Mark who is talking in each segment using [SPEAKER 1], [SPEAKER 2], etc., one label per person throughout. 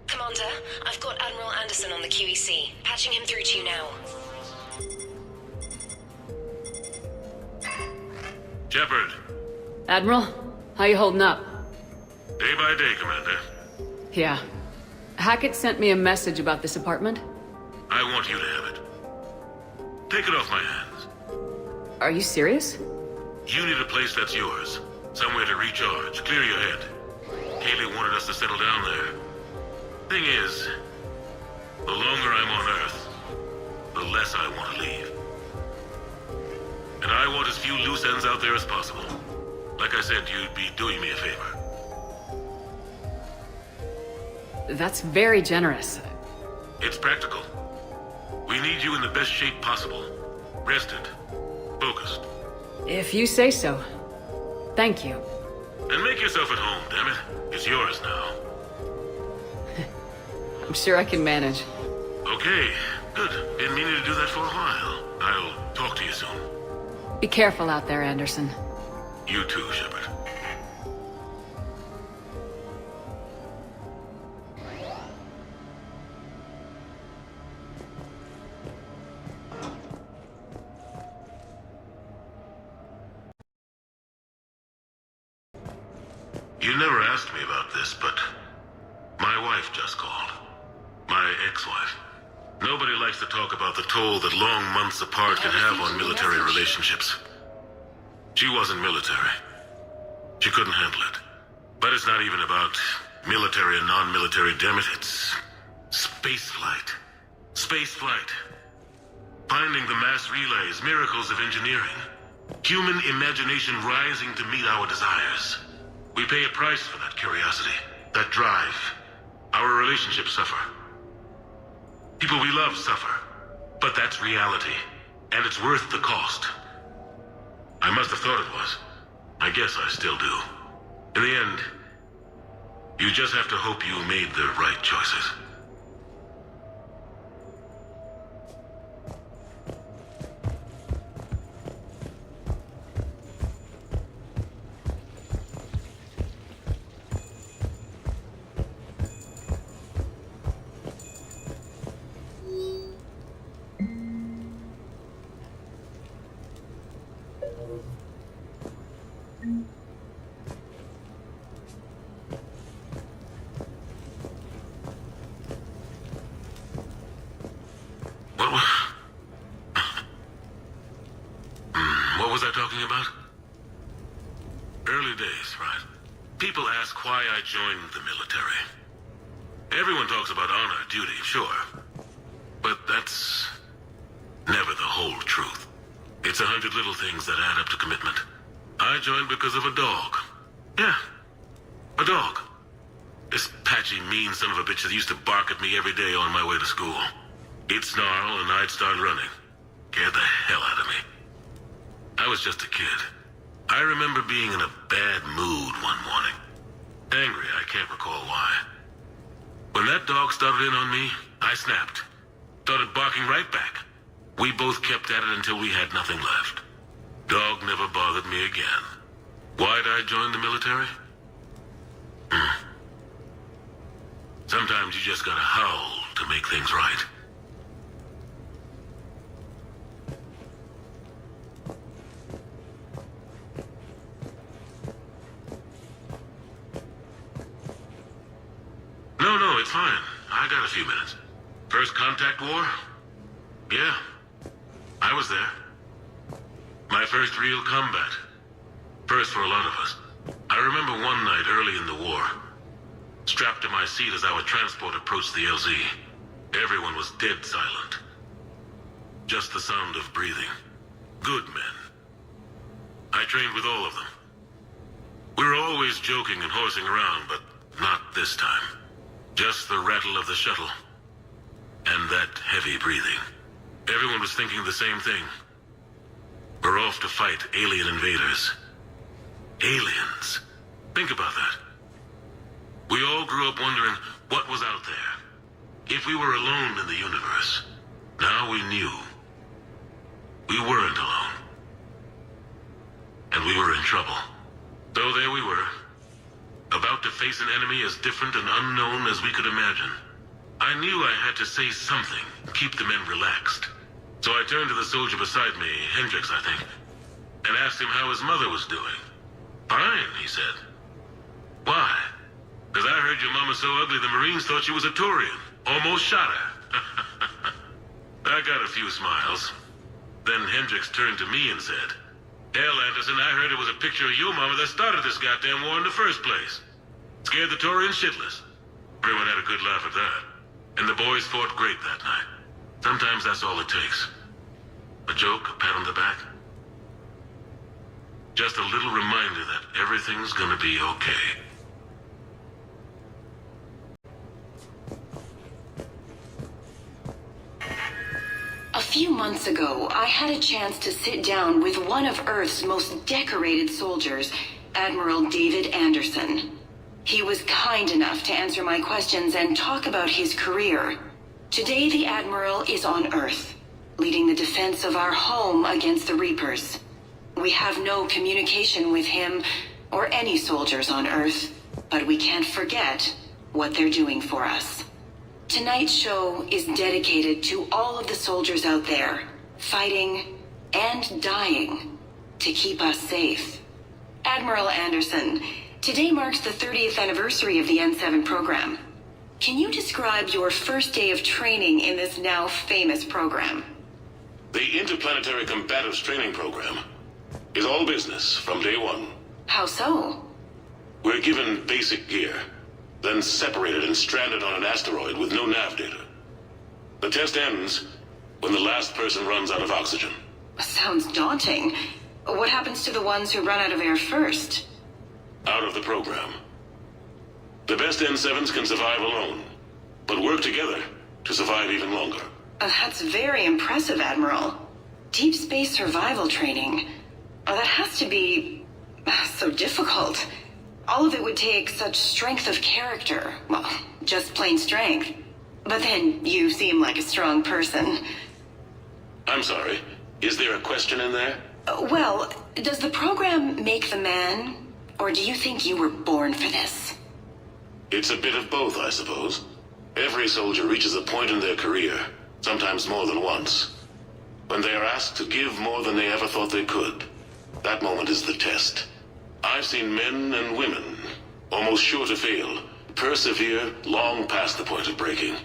[SPEAKER 1] Commander, I've got Admiral Anderson on the QEC. Patching him through to you now.
[SPEAKER 2] Shepard.
[SPEAKER 3] Admiral, how you holding up?
[SPEAKER 2] Day by day, Commander.
[SPEAKER 3] Yeah. Hackett sent me a message about this apartment.
[SPEAKER 2] I want you to have it. Take it off my hands.
[SPEAKER 3] Are you serious?
[SPEAKER 2] You need a place that's yours. Somewhere to recharge, clear your head. Haley wanted us to settle down there. Thing is, the longer I'm on Earth, the less I want to leave. And I want as few loose ends out there as possible. Like I said, you'd be doing me a favor.
[SPEAKER 3] That's very generous.
[SPEAKER 2] It's practical. We need you in the best shape possible. Rested. Focused.
[SPEAKER 3] If you say so. Thank you.
[SPEAKER 2] And make yourself at home, damn it. It's yours now.
[SPEAKER 3] I'm sure I can manage.
[SPEAKER 2] Okay, good. Been meaning to do that for a while. I'll talk to you soon.
[SPEAKER 3] Be careful out there, Anderson.
[SPEAKER 2] You too, Shepard. You never asked me about this, but my wife just called. My ex-wife. Nobody likes to talk about the toll that long months apart can have on military relationships. She wasn't military. She couldn't handle it. But it's not even about military and non-military, damn it. It's space flight. Space flight. Finding the mass relays, miracles of engineering. Human imagination rising to meet our desires. We pay a price for that curiosity, that drive. Our relationships suffer. People we love suffer. But that's reality. And it's worth the cost. I must have thought it was. I guess I still do. In the end, you just have to hope you made the right choices. What was I talking about? Early days, right? People ask why I joined the military. Everyone talks about honor, duty, sure. But that's never the whole truth. It's 100 little things that add up to commitment. I joined because of a dog. Yeah, a dog. This patchy, mean son of a bitch that used to bark at me every day on my way to school. He'd snarl and I'd start running. Scared the hell out of me. I was just a kid. I remember being in a bad mood one morning. Angry, I can't recall why. When that dog started in on me, I snapped. Started barking right back. We both kept at it until we had nothing left. Dog never bothered me again. Why'd I join the military? Sometimes you just gotta howl to make things right. No, it's fine. I got a few minutes. First contact war? Yeah. I was there. My first real combat. First for a lot of us. I remember one night early in the war, strapped to my seat as our transport approached the LZ. Everyone was dead silent. Just the sound of breathing. Good men. I trained with all of them. We were always joking and horsing around, but not this time. Just the rattle of the shuttle. And that heavy breathing. Everyone was thinking the same thing. We're off to fight alien invaders. Aliens. Think about that. We all grew up wondering what was out there. If we were alone in the universe. Now we knew. We weren't alone. And we were in trouble. So there we were. About to face an enemy as different and unknown as we could imagine. I knew I had to say something, keep the men relaxed. So I turned to the soldier beside me, Hendricks, I think, and asked him how his mother was doing. Fine, he said. Why? Because I heard your mama so ugly the Marines thought she was a Taurian. Almost shot her. I got a few smiles. Then Hendricks turned to me and said, "Hell, Anderson, I heard it was a picture of your mama that started this goddamn war in the first place. Scared the Taurians shitless." Everyone had a good laugh at that. And the boys fought great that night. Sometimes that's all it takes. A joke, a pat on the back. Just a little reminder that everything's gonna be okay.
[SPEAKER 4] A few months ago, I had a chance to sit down with one of Earth's most decorated soldiers, Admiral David Anderson. He was kind enough to answer my questions and talk about his career. Today, the Admiral is on Earth, leading the defense of our home against the Reapers. We have no communication with him or any soldiers on Earth, but we can't forget what they're doing for us. Tonight's show is dedicated to all of the soldiers out there, fighting and dying to keep us safe. Admiral Anderson, today marks the 30th anniversary of the N7 program. Can you describe your first day of training in this now famous program?
[SPEAKER 2] The Interplanetary Combatives Training Program is all business from day one.
[SPEAKER 4] How so?
[SPEAKER 2] We're given basic gear, then separated and stranded on an asteroid with no nav data. The test ends when the last person runs out of oxygen.
[SPEAKER 4] Sounds daunting. What happens to the ones who run out of air first?
[SPEAKER 2] Out of the program. The best N7s can survive alone, but work together to survive even longer.
[SPEAKER 4] That's very impressive, Admiral. Deep space survival training. That has to be so difficult. All of it would take such strength of character. Well, just plain strength. But then you seem like a strong person.
[SPEAKER 2] I'm sorry, is there a question in there?
[SPEAKER 4] Well, does the program make the man, or do you think you were born for this?
[SPEAKER 2] It's a bit of both, I suppose. Every soldier reaches a point in their career, sometimes more than once, when they are asked to give more than they ever thought they could. That moment is the test. I've seen men and women, almost sure to fail, persevere long past the point of breaking.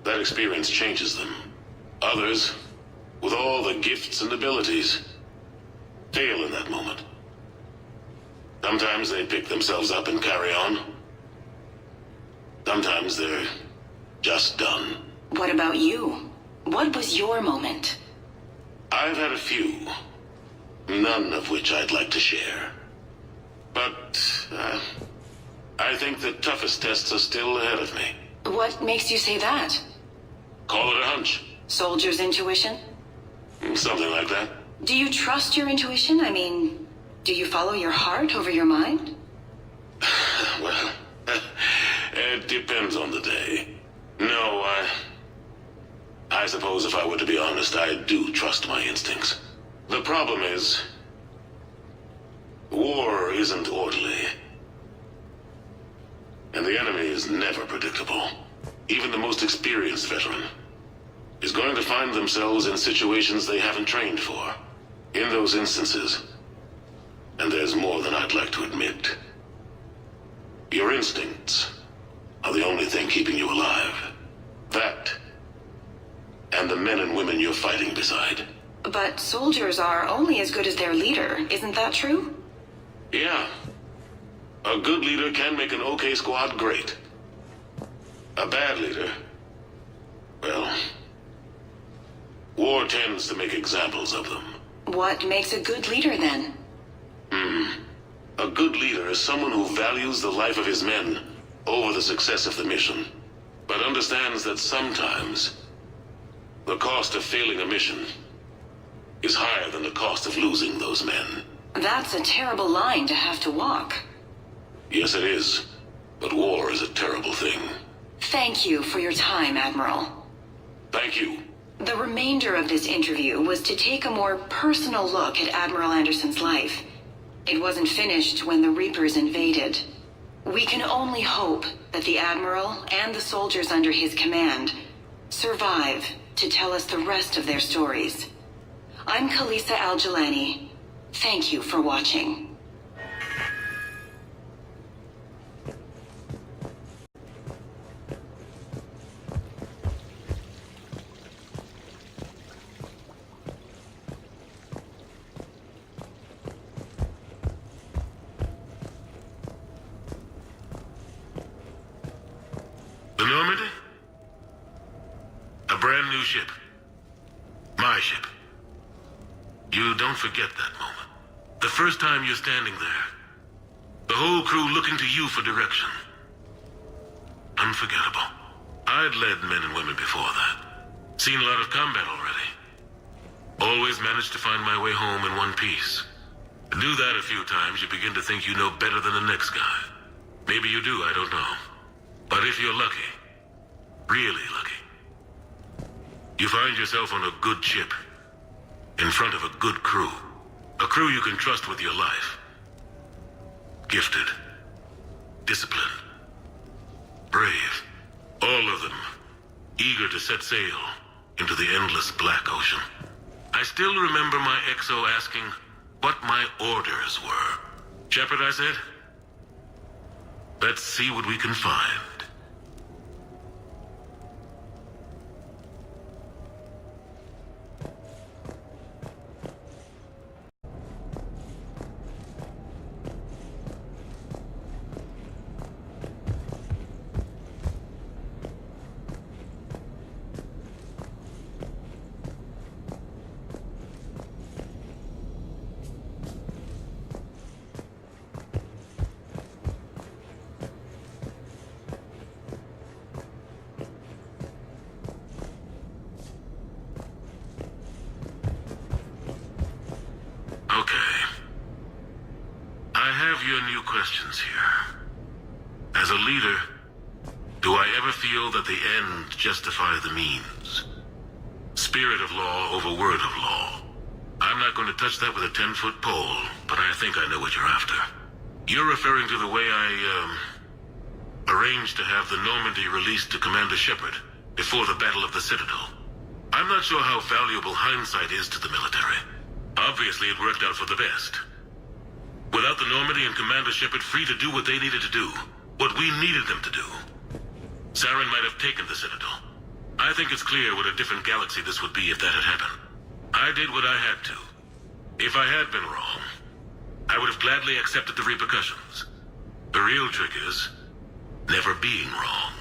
[SPEAKER 2] That experience changes them. Others, with all the gifts and abilities, fail in that moment. Sometimes they pick themselves up and carry on. Sometimes they're just done.
[SPEAKER 4] What about you? What was your moment?
[SPEAKER 2] I've had a few, none of which I'd like to share. But, I think the toughest tests are still ahead of me.
[SPEAKER 4] What makes you say that?
[SPEAKER 2] Call it a hunch.
[SPEAKER 4] Soldier's intuition?
[SPEAKER 2] Something like that.
[SPEAKER 4] Do you trust your intuition? I mean, do you follow your heart over your mind?
[SPEAKER 2] Well, it depends on the day. No, I suppose if I were to be honest, I do trust my instincts. The problem is, war isn't orderly. And the enemy is never predictable. Even the most experienced veteran is going to find themselves in situations they haven't trained for. In those instances, and there's more than I'd like to admit, your instincts are the only thing keeping you alive. That, and the men and women you're fighting beside.
[SPEAKER 4] But soldiers are only as good as their leader, isn't that true?
[SPEAKER 2] Yeah. A good leader can make an okay squad great. A bad leader, well, war tends to make examples of them.
[SPEAKER 4] What makes a good leader, then?
[SPEAKER 2] A good leader is someone who values the life of his men over the success of the mission, but understands that sometimes the cost of failing a mission is higher than the cost of losing those men.
[SPEAKER 4] That's a terrible line to have to walk.
[SPEAKER 2] Yes, it is. But war is a terrible thing.
[SPEAKER 4] Thank you for your time, Admiral.
[SPEAKER 2] Thank you.
[SPEAKER 4] The remainder of this interview was to take a more personal look at Admiral Anderson's life. It wasn't finished when the Reapers invaded. We can only hope that the Admiral and the soldiers under his command survive to tell us the rest of their stories. I'm Khaleesa Al-Jilani. Thank you for watching.
[SPEAKER 2] The Normandy? A brand new ship. My ship. You don't forget that moment. The first time you're standing there. The whole crew looking to you for direction. Unforgettable. I'd led men and women before that. Seen a lot of combat already. Always managed to find my way home in one piece. Do that a few times, you begin to think you know better than the next guy. Maybe you do, I don't know. But if you're lucky, really lucky, you find yourself on a good ship, in front of a good crew. A crew you can trust with your life. Gifted, disciplined, brave, all of them eager to set sail into the endless black ocean. I still remember my XO asking what my orders were. Shepard, I said, let's see what we can find. Your new questions here. As a leader, do I ever feel that the end justify the means? Spirit of law over word of law. I'm not going to touch that with a 10-foot pole, but I think I know what you're after. You're referring to the way I, arranged to have the Normandy released to Commander Shepard before the Battle of the Citadel. I'm not sure how valuable hindsight is to the military. Obviously, it worked out for the best. Without the Normandy and Commander Shepard free to do what they needed to do, what we needed them to do, Saren might have taken the Citadel. I think it's clear what a different galaxy this would be if that had happened. I did what I had to. If I had been wrong, I would have gladly accepted the repercussions. The real trick is never being wrong.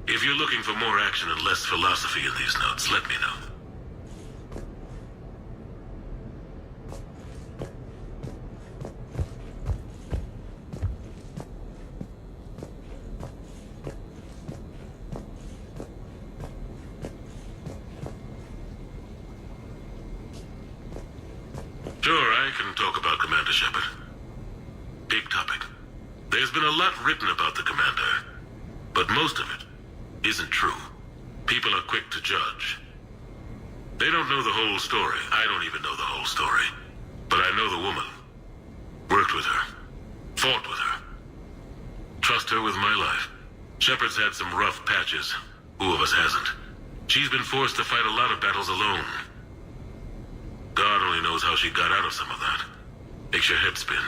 [SPEAKER 2] If you're looking for more action and less philosophy in these notes, let me know. Sure, I can talk about Commander Shepard. Big topic. There's been a lot written about the Commander, but most of it isn't true. People are quick to judge. They don't know the whole story. I don't even know the whole story. But I know the woman. Worked with her. Fought with her. Trust her with my life. Shepard's had some rough patches. Who of us hasn't? She's been forced to fight a lot of battles alone. God only knows how she got out of some of that. Makes your head spin.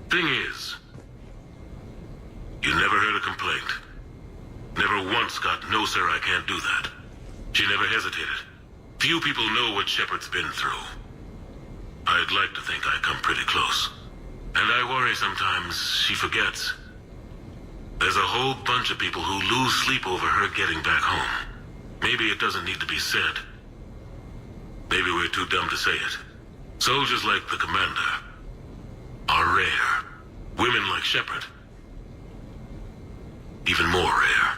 [SPEAKER 2] Thing is, you never heard a complaint. Never once got, "No, sir, I can't do that." She never hesitated. Few people know what Shepard's been through. I'd like to think I come pretty close. And I worry sometimes she forgets. There's a whole bunch of people who lose sleep over her getting back home. Maybe it doesn't need to be said. Maybe we're too dumb to say it. Soldiers like the commander are rare. Women like Shepard, even more rare.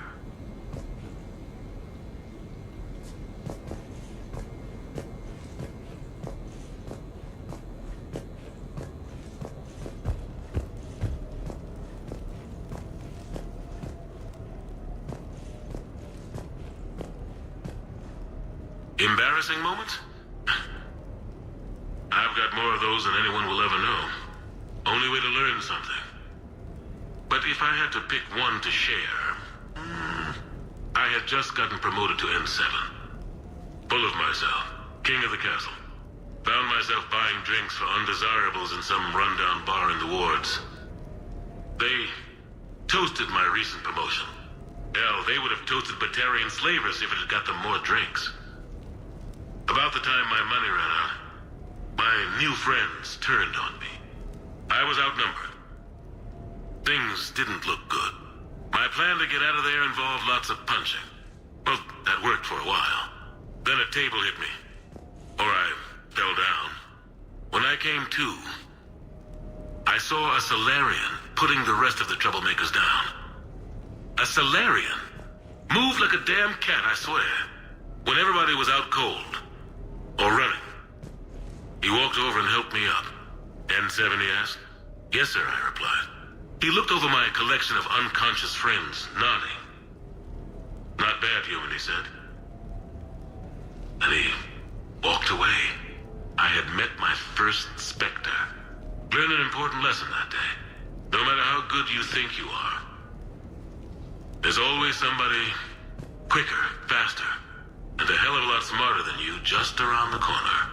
[SPEAKER 2] Embarrassing moments? I've got more of those than anyone will ever know. Only way to learn something. But if I had to pick one to share, I had just gotten promoted to N7. Full of myself, king of the castle. Found myself buying drinks for undesirables in some rundown bar in the wards. They toasted my recent promotion. Hell, they would have toasted Batarian slavers if it had got them more drinks. About the time my money ran out, my new friends turned on me. I was outnumbered. Things didn't look good. My plan to get out of there involved lots of punching. Well, that worked for a while. Then a table hit me. Or I fell down. When I came to, I saw a Solarian putting the rest of the troublemakers down. A Solarian? Moved like a damn cat, I swear. When everybody was out cold. Or running. He walked over and helped me up. N7, he asked. Yes, sir, I replied. He looked over my collection of unconscious friends, nodding. Not bad, human, he said. And he walked away. I had met my first Spectre. Learned an important lesson that day. No matter how good you think you are, there's always somebody quicker, faster, and a hell of a lot smarter than you just around the corner.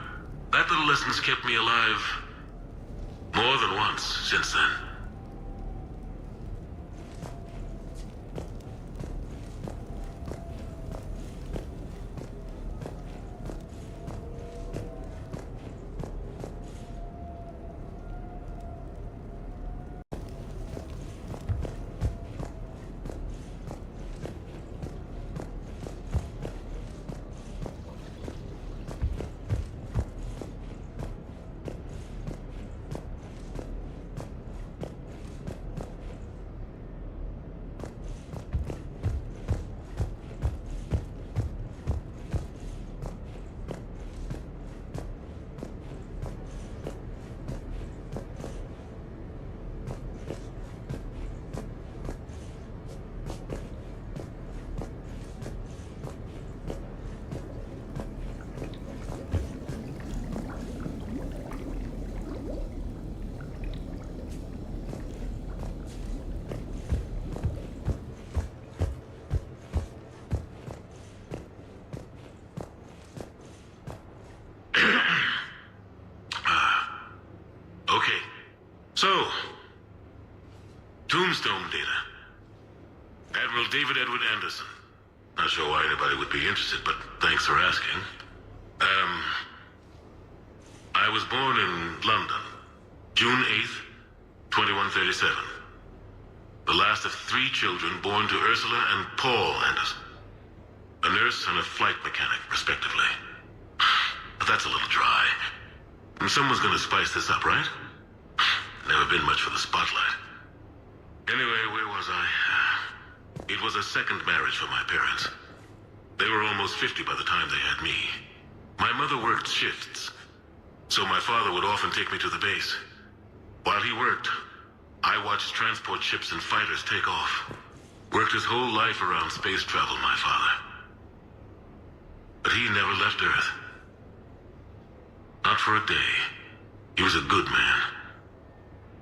[SPEAKER 2] That little lesson's kept me alive more than once since then. So, Tombstone data. Admiral David Edward Anderson. Not sure why anybody would be interested, but thanks for asking. I was born in London, June 8th, 2137. The last of 3 children born to Ursula and Paul Anderson. A nurse and a flight mechanic, respectively. But that's a little dry. And someone's gonna spice this up, right? Never been much for the spotlight. Anyway, where was I? It was a second marriage for my parents. They were almost 50 by the time they had me. My mother worked shifts, so my father would often take me to the base. While he worked, I watched transport ships and fighters take off. Worked his whole life around space travel, my father. But he never left Earth. Not for a day. He was a good man.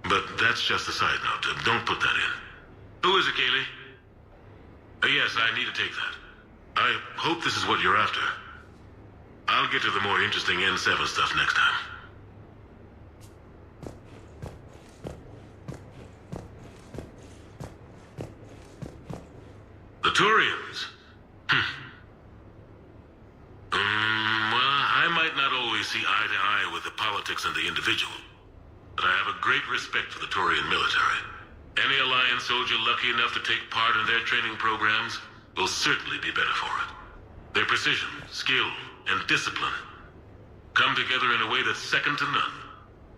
[SPEAKER 2] But that's just a side note. Don't put that in. Who is it, Kaylee? Yes, I need to take that. I hope this is what you're after. I'll get to the more interesting N7 stuff next time. The Turians? Well, I might not always see eye to eye with the politics politics and the individual. But I have a great respect for the Torian military. Any Alliance soldier lucky enough to take part in their training programs will certainly be better for it. Their precision, skill, and discipline come together in a way that's second to none.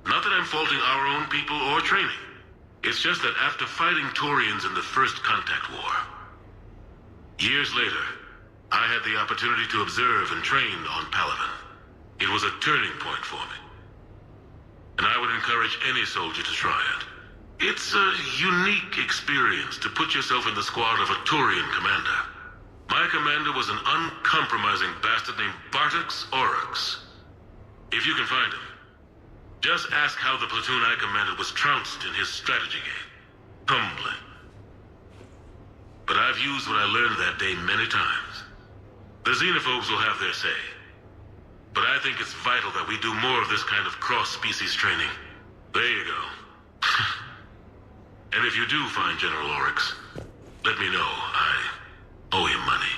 [SPEAKER 2] Not that I'm faulting our own people or training. It's just that after fighting Torians in the First Contact War, years later, I had the opportunity to observe and train on Palaven. It was a turning point for me. And I would encourage any soldier to try it. It's a unique experience to put yourself in the squad of a Torian commander. My commander was an uncompromising bastard named Bartux Oryx. If you can find him, just ask how the platoon I commanded was trounced in his strategy game. Humbling. But I've used what I learned that day many times. The xenophobes will have their say. But I think it's vital that we do more of this kind of cross-species training. There you go. And if you do find General Oryx, let me know. I owe him money.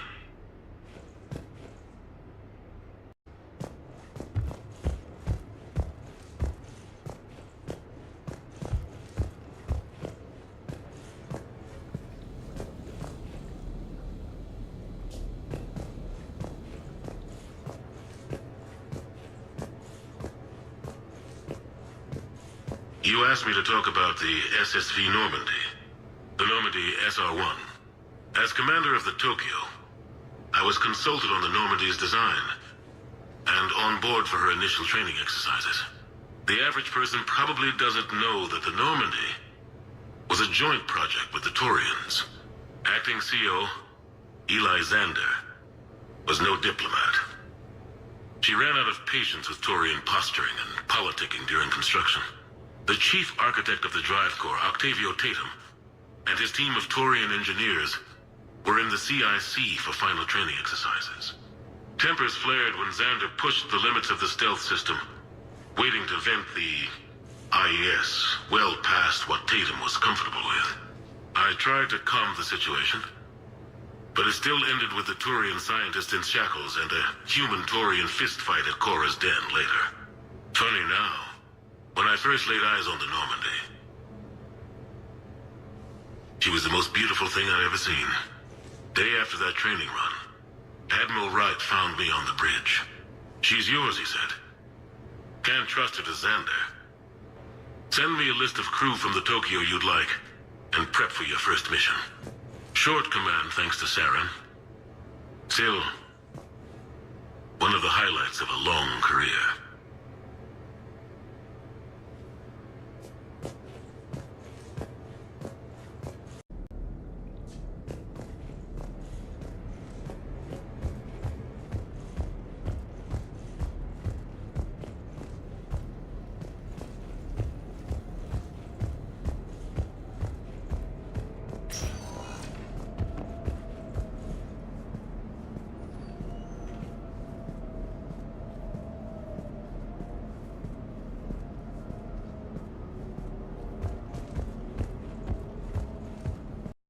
[SPEAKER 2] You asked me to talk about the SSV Normandy, the Normandy SR-1. As commander of the Tokyo, I was consulted on the Normandy's design and on board for her initial training exercises. The average person probably doesn't know that the Normandy was a joint project with the Torians. Acting CO, Eli Xander, was no diplomat. She ran out of patience with Torian posturing and politicking during construction. The chief architect of the Drive Corps, Octavio Tatum, and his team of Torian engineers were in the CIC for final training exercises. Tempers flared when Xander pushed the limits of the stealth system, waiting to vent the IES well past what Tatum was comfortable with. I tried to calm the situation, but it still ended with the Torian scientist in shackles and a human-Torian fistfight at Korra's den later. Funny now, when I first laid eyes on the Normandy, she was the most beautiful thing I'd ever seen. Day after that training run, Admiral Wright found me on the bridge. She's yours, he said. Can't trust her to Xander. Send me a list of crew from the Tokyo you'd like, and prep for your first mission. Short command thanks to Saren. Still, one of the highlights of a long career.